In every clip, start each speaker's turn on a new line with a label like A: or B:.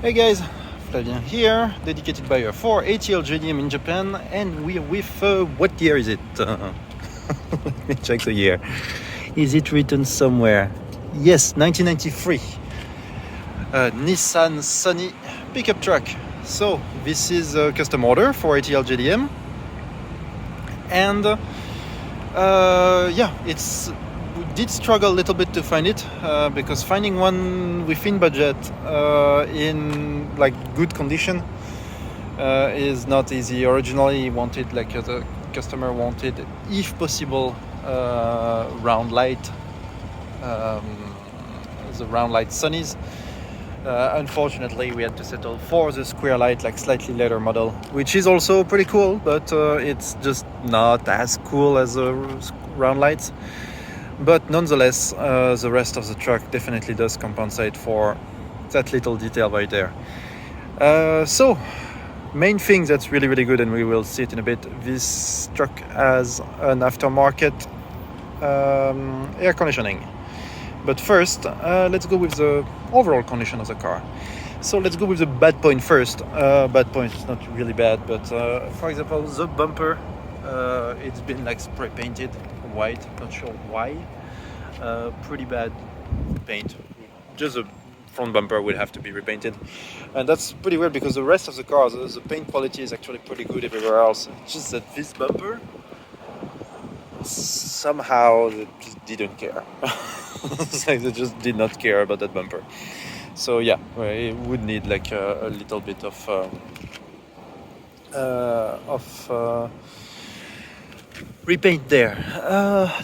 A: Hey guys, Flavien here, dedicated buyer for ATL JDM in Japan, and we're with, what year is it? Let me check the year. Is it written somewhere? Yes, 1993. Nissan Sunny pickup truck. So this is a custom order for ATL JDM, and we did struggle a little bit to find it because finding one within budget in like good condition is not easy. Originally wanted, the customer wanted, if possible, round light, the round light Sunnies. Unfortunately, we had to settle for the square light, like slightly later model, which is also pretty cool, but it's just not as cool as the round lights. But nonetheless, the rest of the truck definitely does compensate for that little detail right there. So, main thing that's really, really good, and we will see it in a bit, this truck has an aftermarket air conditioning. But first, let's go with the overall condition of the car. So let's go with the bad point first. Bad point is not really bad, but for example, the bumper, it's been like spray painted white, not sure why. Pretty bad paint. Just the front bumper will have to be repainted, and that's pretty weird because the rest of the car, the paint quality is actually pretty good everywhere else. It's just that this bumper, somehow they just didn't care. It's like they just did not care about that bumper. So yeah, it would need like a little bit of repaint there.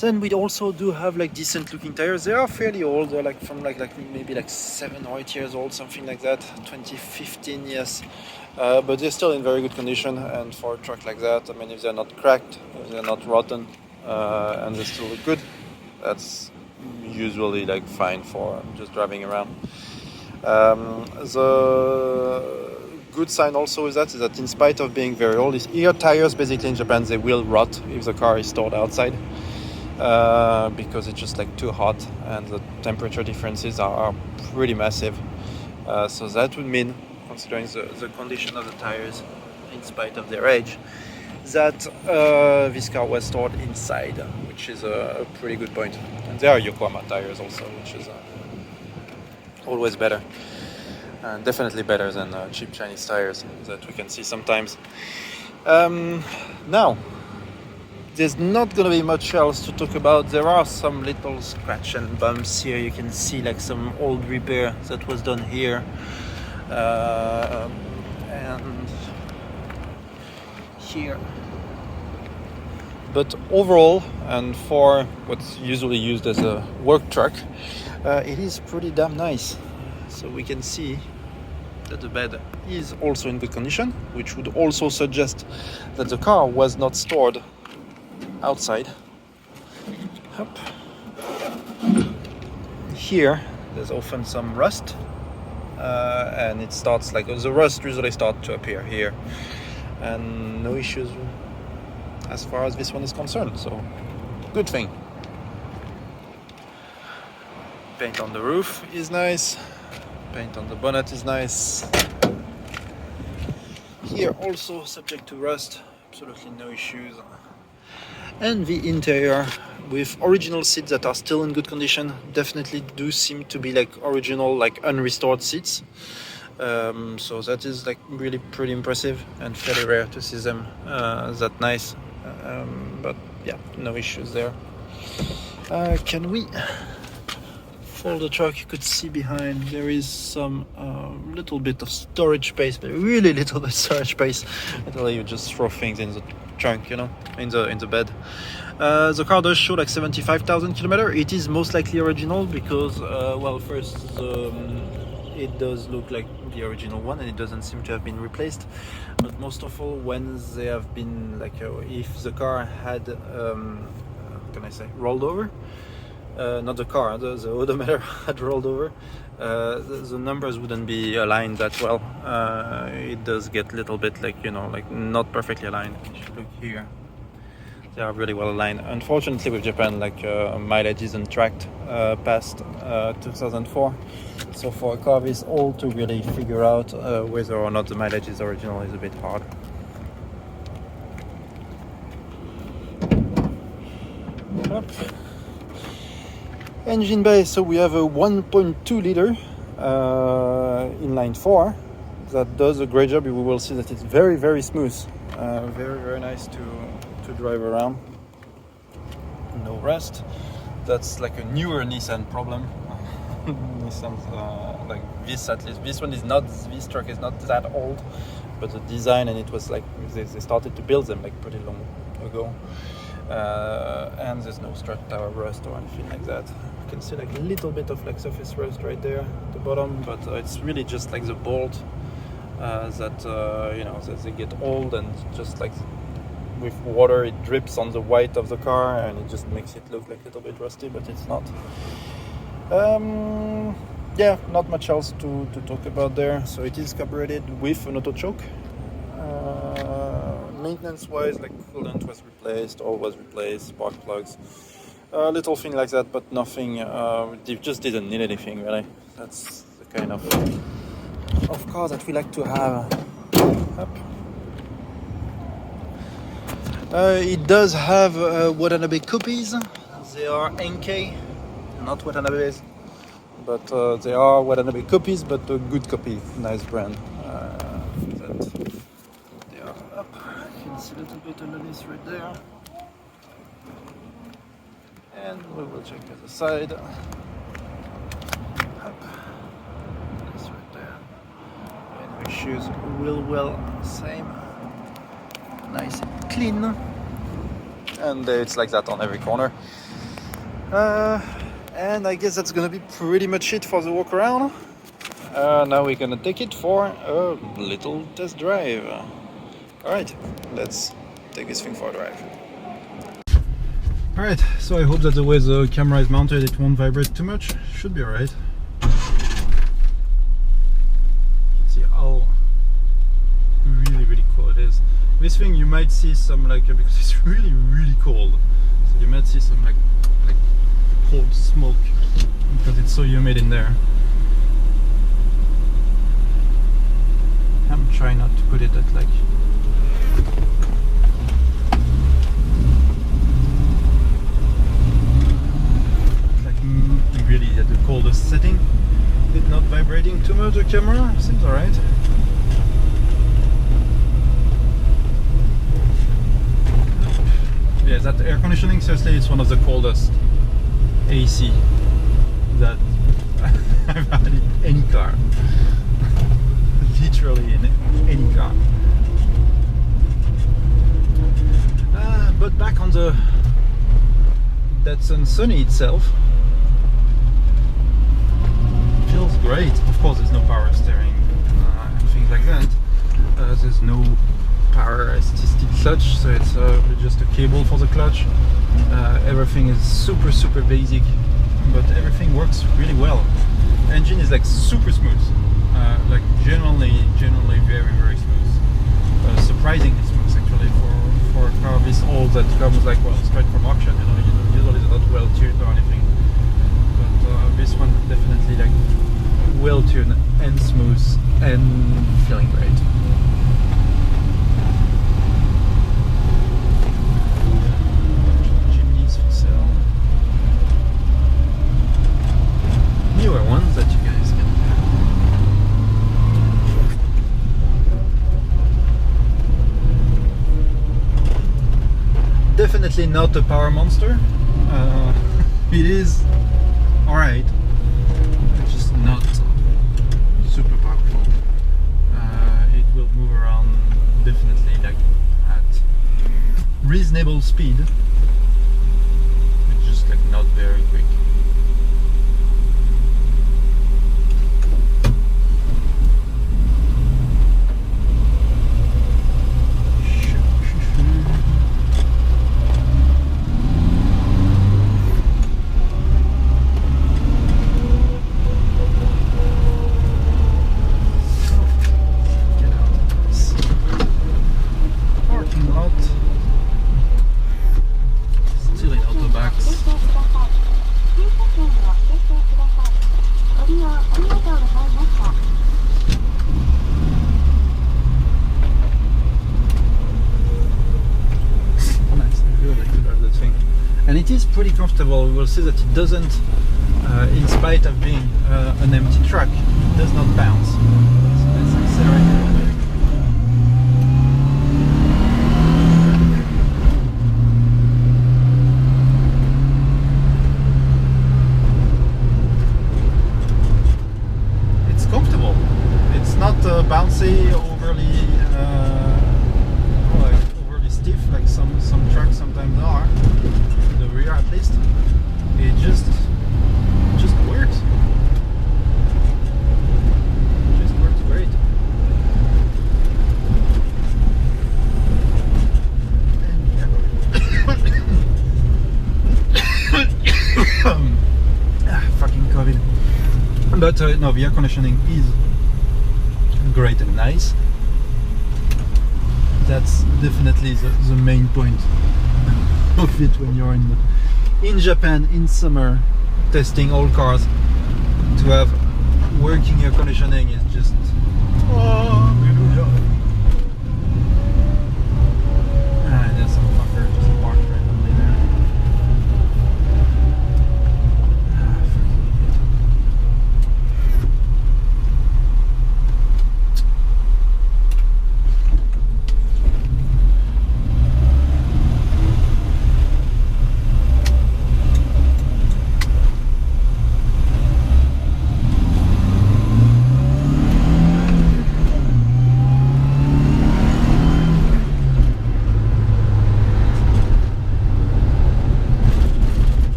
A: Then we also do have like decent looking tires. They are fairly old. They're like from like maybe like 7 or 8 years old, something like that. 2015, yes. But they're still in very good condition. And for a truck like that, I mean, if they're not cracked, if they're not rotten, and they still look good, that's usually like fine for just driving around. The good sign also is that in spite of being very old, these ear tires basically in Japan, they will rot if the car is stored outside, because it's just like too hot and the temperature differences are pretty massive. So that would mean, considering the condition of the tires in spite of their age, that this car was stored inside, which is a pretty good point. And there are Yokohama tires also, which is always better. And definitely better than cheap Chinese tires that we can see sometimes. Now, there's not going to be much else to talk about. There are some little scratch and bumps here. You can see like some old repair that was done here. And here. But overall, and for what's usually used as a work truck, it is pretty damn nice. So we can see that the bed is also in good condition, which would also suggest that the car was not stored outside. Up. Here, there's often some rust, and it starts like the rust usually starts to appear here, and no issues as far as this one is concerned. So, good thing. Paint on the roof is nice. Paint on the bonnet is nice. Here also subject to rust, absolutely no issues. And the interior with original seats that are still in good condition, definitely do seem to be like original, like unrestored seats. So that is like really pretty impressive and fairly rare to see them that nice. But yeah, no issues there. Can we fold the truck? You could see behind there is some little bit of storage space, but really little bit of storage space. Literally, you just throw things in the trunk, in the bed. The car does show like 75,000 kilometers. It is most likely original because, first, it does look like the original one, and it doesn't seem to have been replaced. But most of all, when they have been if the car had, rolled over. Not the car, the odometer had rolled over. The numbers wouldn't be aligned that well. It does get a little bit not perfectly aligned. If you look here, They are really well aligned. Unfortunately, with Japan, like mileage isn't tracked past 2004. So for a car this old to really figure out whether or not the mileage is original is a bit hard. Up. Engine bay, so we have a 1.2 liter inline 4 that does a great job. We will see that it's very, very smooth. Very, very nice to drive around. No rust. That's like a newer Nissan problem. Nissan's like this, at least this one is not, this truck is not that old, but the design, and it was like they started to build them like pretty long ago. And there's no strut tower rust or anything like that. You can see like a little bit of like surface rust right there at the bottom, but it's really just like the bolt that you know, that they get old, and just like with water it drips on the white of the car and it just makes it look like a little bit rusty, but it's not. Yeah, not much else to talk about there. So it is carbureted with an auto choke. Maintenance wise, like coolant was replaced, oil was replaced, spark plugs, little thing like that, but nothing. They just didn't need anything really. That's the kind of car that we like to have. Up. It does have Watanabe copies. They are NK, not Watanabes, but they are Watanabe copies, but a good copy, nice brand. That they are up. You can see a little bit under this right there. And we will check the other side. Up. This right there. And the shoes will well same. Nice and clean, and it's like that on every corner. And I guess that's gonna be pretty much it for the walk around. Now we're gonna take it for a little test drive. Alright, let's take this thing for a drive. Alright, so I hope that the way the camera is mounted it won't vibrate too much. Should be alright. Let's see how really cool it is. This thing you might see some like, because it's really cold, so you might see some like cold smoke because it's so humid in there. I'm trying not to put it at like really at the coldest setting. It's not vibrating too much, the camera seems alright. Yeah, that air conditioning, seriously, it's one of the coldest AC that I've had in any car. Literally in any car. But back on the Datsun Sunny itself, feels great. Of course, there's no power steering and things like that. There's no power assisted clutch, so it's just a cable for the clutch. Everything is super basic, but everything works really well. Engine is like super smooth, like generally very smooth. Surprisingly smooth actually for a car this old that comes like, well, straight from auction. You know, usually it's not well tuned or anything, but this one definitely like well tuned and smooth and feeling great. Newer ones that you guys can definitely not a power monster. It is alright, it's just not super powerful. It will move around definitely like at reasonable speed, it's just like not very quick. it is pretty comfortable. We will see that it doesn't, in spite of being an empty truck, it does not bounce. So let's accelerate a little bit. It's comfortable. It's not bouncy, overly stiff like some trucks sometimes are. The rear, at least, it just works. It just works great. Fucking COVID. But no, the air conditioning is great and nice. That's definitely the main point of it when you're in Japan in summer testing all cars. To have working air conditioning is just there's some fucker just parked randomly there.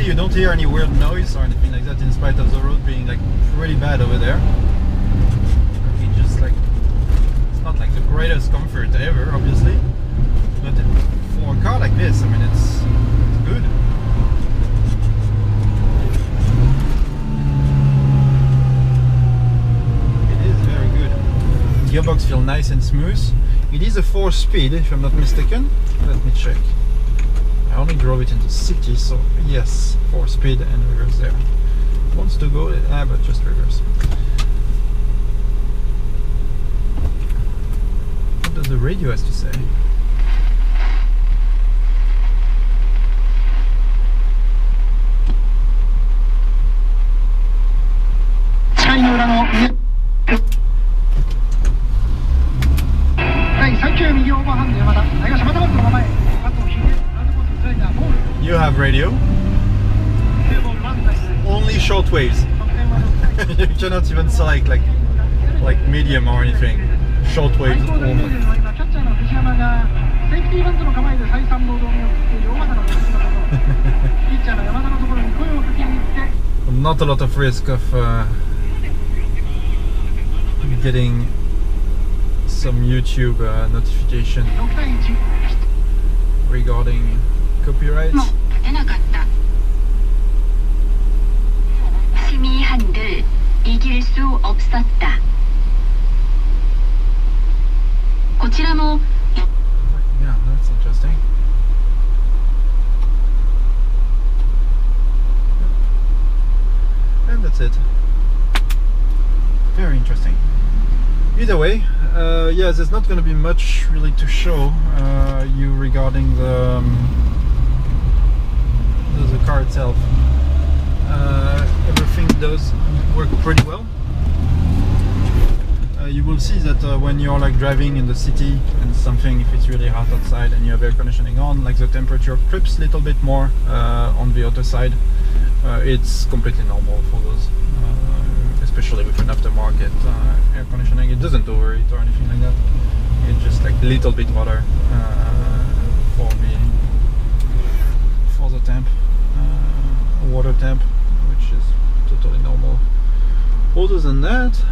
A: You don't hear any weird noise or anything like that, in spite of the road being like pretty bad over there. It just like, it's not like the greatest comfort ever, obviously, but for a car like this, I mean, it's good. It is very good. The gearbox feels nice and smooth. It is a 4-speed, if I'm not mistaken. Let me check. I only drove it in the city, so yes, 4-speed and reverse there. Wants to go, but just reverse. What does the radio has to say? You have radio. Only short waves. You cannot even select like medium or anything. Short waves only. Not a lot of risk of getting some YouTube notification regarding copyright.
B: 시미한들 이길 수 없었다. 고치라모.
A: Yeah, that's interesting. And that's it. Very interesting. Either way, yeah, there's not going to be much really to show you regarding the car itself. Everything does work pretty well. You will see that when you're like driving in the city and something, if it's really hot outside and you have air conditioning on, like the temperature creeps a little bit more on the other side. It's completely normal for those, especially with an aftermarket air conditioning. It doesn't overheat or anything like that. It's just like a little bit hotter for the temp, water temp, which is totally normal. Other than that,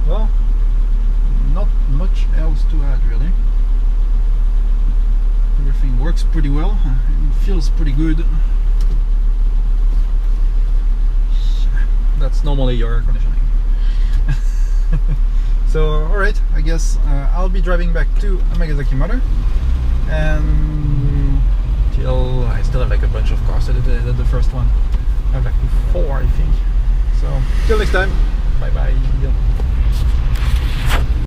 A: well, not much else to add really. Everything works pretty well. It feels pretty good. That's normally your air conditioning. So, alright, I guess I'll be driving back to Amagasaki Mother, and till I still have like a bunch of cars to do the first one. I have like 4, I think. So, till next time, bye bye.